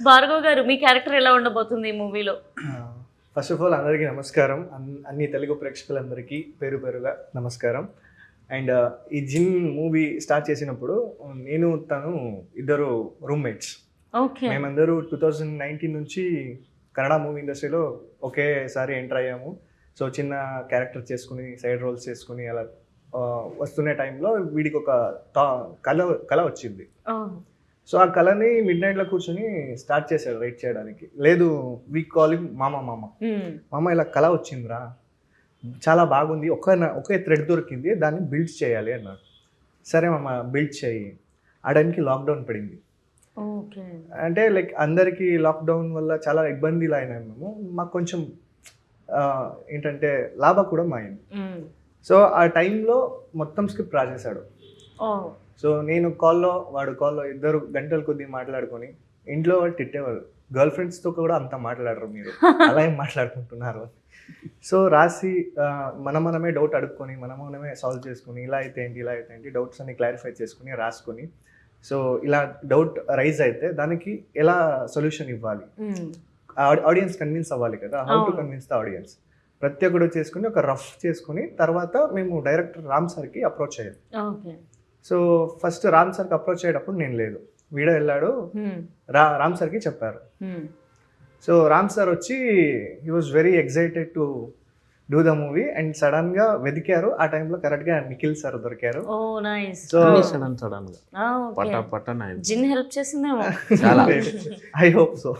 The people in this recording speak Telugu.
భార్గవ్ గారు మీ క్యారెక్టర్ ఎలా ఉండబోతుంది ఈ మూవీలో? ఫస్ట్ ఆఫ్ ఆల్ అందరికీ నమస్కారం. అన్ని తెలుగు ప్రేక్షకులందరికీ పేరు పేరుగా నమస్కారం. అండ్ ఈ జిన్ మూవీ స్టార్ట్ చేసినప్పుడు నేను తను ఇద్దరు రూమ్మేట్స్. ఓకే. మేమందరూ 2019 నుంచి కన్నడ మూవీ ఇండస్ట్రీలో ఒకేసారి ఎంటర్ అయ్యాము. సో చిన్న క్యారెక్టర్ చేసుకుని సైడ్ రోల్స్ చేసుకుని అలా వస్తున్న టైంలో వీడికి ఒక కళ వచ్చింది. సో ఆ కళని మిడ్ నైట్లో కూర్చొని స్టార్ట్ చేశాడు రైట్ చేయడానికి. లేదు వీ కాలింగ్ మామ ఇలా కళ వచ్చిందిరా, చాలా బాగుంది, ఒకే థ్రెడ్ దొరికింది, దాన్ని బిల్డ్ చేయాలి అన్నాడు. సరే మామ బిల్డ్ చేయి. ఆ టైంకి లాక్డౌన్ పడింది. ఓకే. అంటే లైక్ అందరికీ లాక్డౌన్ వల్ల చాలా ఇబ్బందులు అయినాయి. మాకు కొంచెం ఏంటంటే లాభ కూడా మాయింది. సో ఆ టైంలో మొత్తం స్క్రిప్ట్ రాసేశాడు. సో నేను కాల్లో వాడు కాల్లో ఇద్దరు గంటల కొద్దీ మాట్లాడుకొని ఇంట్లో వాళ్ళు తిట్టేవాళ్ళు, గర్ల్ ఫ్రెండ్స్తో కూడా అంత మాట్లాడరు మీరు, అలా ఏం మాట్లాడుకుంటున్నారు. సో రాసి మనమే డౌట్ అడుక్కొని మనమే సాల్వ్ చేసుకుని ఇలా అయితే ఏంటి డౌట్స్ అన్ని క్లారిఫై చేసుకుని రాసుకొని, సో ఇలా డౌట్ రైజ్ అయితే దానికి ఎలా సొల్యూషన్ ఇవ్వాలి, ఆడియన్స్ కన్విన్స్ అవ్వాలి కదా, how to convince the audience, ప్రతి ఒక్కడు చేసుకుని ఒక రఫ్ చేసుకుని తర్వాత మేము డైరెక్టర్ రామ్ సార్కి అప్రోచ్ అయ్యాం. సో ఫస్ట్ రామ్ సార్కి అప్రోచ్ అయ్యేటప్పుడు నేను లేదు, వీడియో వెళ్ళాడు, రామ్ సార్కి చెప్పారు. సో రామ్ సార్ వచ్చి he was very excited to do the movie and sudden గా వెతికారు. ఆ టైంలో కరెక్ట్ గా నిఖిల్ సార్ దొరికారు. సో జిన్ హెల్ప్ చేసిందేమో ఐ హోప్ సో.